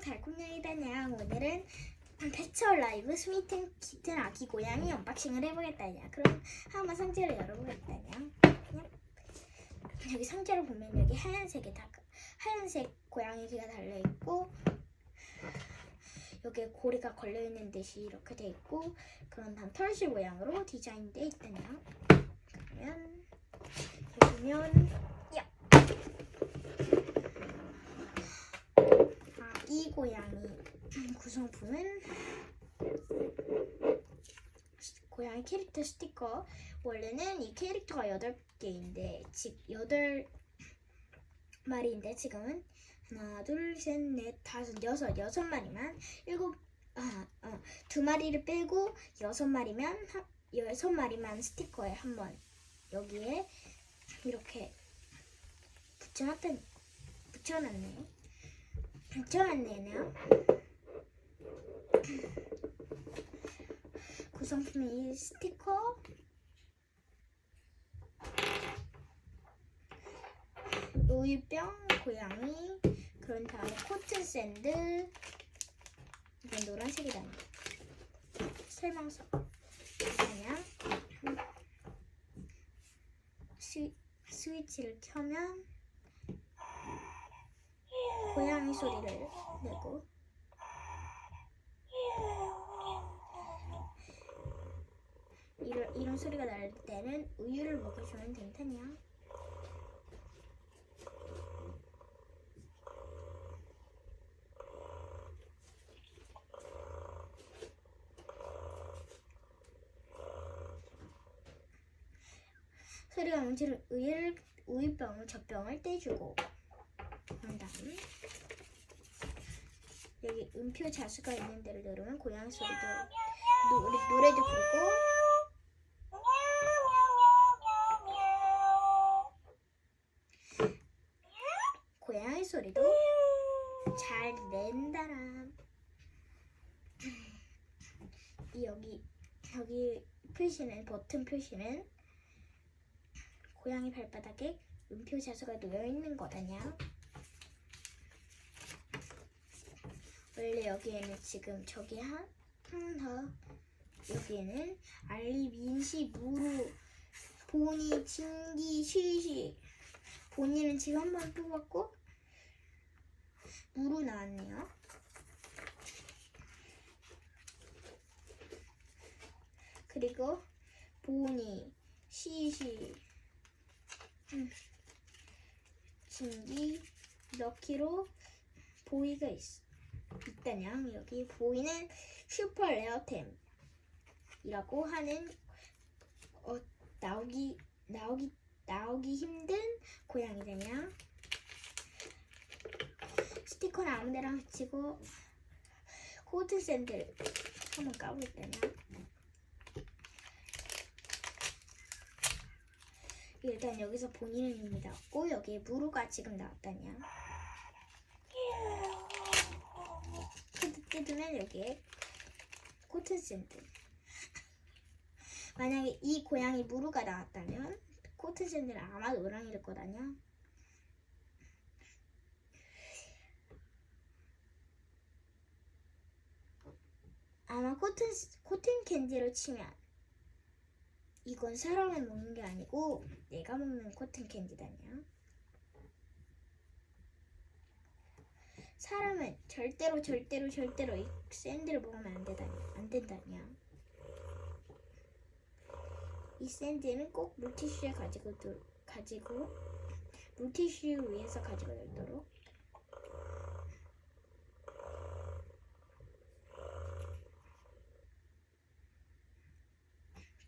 달콤냥이다냥. 오늘은 패쳐 라이브 스미튼 키튼 아기 고양이 언박싱을 해보겠다냐. 그럼 한번 상자를 열어보겠다냐. 여기 상자를 보면 여기 하얀색 고양이가 달려있고, 여기에 고리가 걸려있는 듯이 이렇게 돼 있고, 그런 다음 털실 모양으로 디자인되어 있다냐. 그러면 여기 보면 이 고양이 구성품은 고양이 캐릭터 스티커. 원래는 이 캐릭터가 8개인데 즉 8마리인데 지금은 하나, 둘, 셋, 넷, 다섯, 여섯 마리만 2마리를 빼고 6마리만 스티커에 한번 여기에 이렇게 붙여놨네요. 구성품이 이 스티커, 우유병 고양이, 그런 다음에 코튼 샌드, 이건 노란색이다. 설명서. 그냥 스위치를 켜면 고양이 소리를 내고, 이런 소리가 날 때는 우유를 먹여주면 된다냐. 소리가 멈추는 우유병을 젖병을 떼주고, 그런 다음 여기 음표 자수가 있는 데를 누르면 고양이 소리도 노래도 부르고, 고양이 소리도 잘 낸다라. 여기 표시는, 버튼 표시는 고양이 발바닥에 음표 자수가 놓여 있는 거다냐. 원래 여기에는 지금 저기 여기에는 알리, 민시, 무루, 보니, 진기, 쉬쉬. 보니는 지금 한 번 뽑았고 무루 나왔네요. 그리고 보니, 쉬쉬, 진기, 럭키로 보이가 있다냥. 여기 보이는 슈퍼 레어템이라고 하는 나오기 힘든 고양이다냥. 스티커는 아무데나 붙이고, 코튼 샌들 한번 까보겠다냥. 일단 여기서 본인은 이미 나왔고, 여기에 무루가 지금 나왔다냐. 뜯으면 여기에 코튼 샌들. 만약에 이 고양이 무루가 나왔다면 코튼 샌들은 아마 노랑이일 거다냐. 아마 코튼 캔디로 치면 이건 사람을 먹는 게 아니고 내가 먹는 코튼 캔디다냐. 사람은 절대로 이 샌드를 먹으면 안 된다냐. 이 샌드는 꼭 물티슈에 가지고 물티슈 위에서 가지고 놀도록.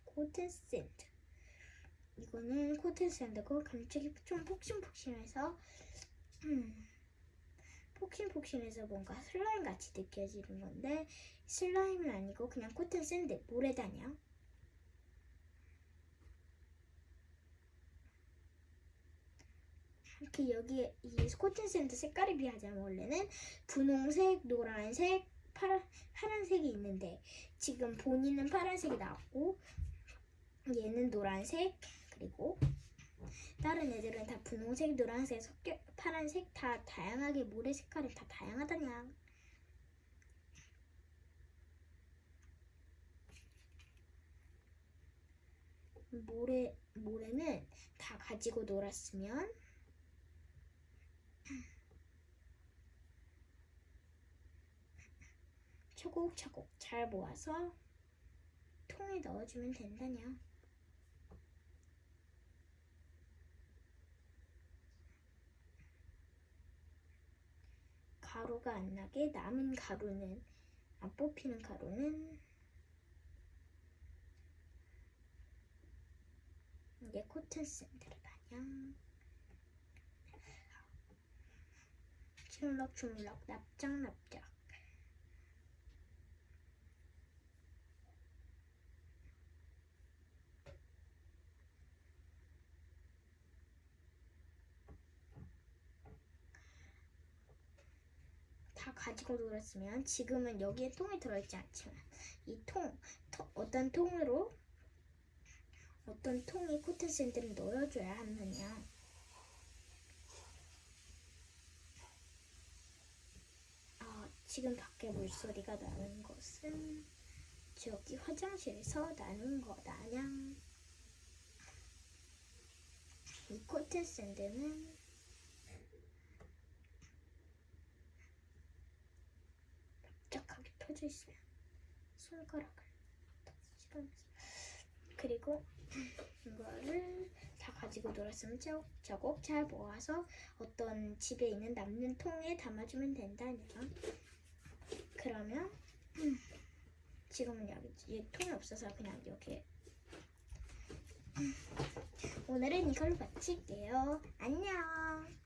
코튼 샌드. 이거는 코튼 샌드고 감촉이 좀 폭신폭신해서 뭔가 슬라임 같이 느껴지는 건데 슬라임은 아니고 그냥 코튼 샌드, 모래다냐. 이렇게 여기에 이 코튼 샌드 색깔에 비하자면 원래는 분홍색, 노란색, 파란색이 있는데 지금 본인은 파란색이 나왔고 얘는 노란색, 그리고 다른 애들은 다 분홍색, 노란색, 파란색 다 다양하게 모래 색깔이 다 다양하다냐. 모래는 다 가지고 놀았으면 차곡차곡 잘 모아서 통에 넣어주면 된다냐. 가루가 안 나게 남은 가루는, 안 뽑히는 가루는 이게 코튼 샌드다냐. 주물럭주물럭 납작납작. 다 가지고 놀았으면 지금은 여기에 통이 들어있지 않지만 이 어떤 통이 코튼 샌드를 넣어줘야 하느냐. 지금 밖에 물소리가 나는 것은 저기 화장실에서 나는 거다냥. 이 코튼 샌드는 납작하게 펴져 있어요. 손가락을 집어넣어서. 그리고 이거를 다 가지고 놀았으면 차곡차곡 잘 모아서 어떤 집에 있는 남는 통에 담아주면 된다냐. 그러면 지금은 여기 통이 없어서 그냥 여기에. 오늘은 이걸로 마칠게요. 안녕.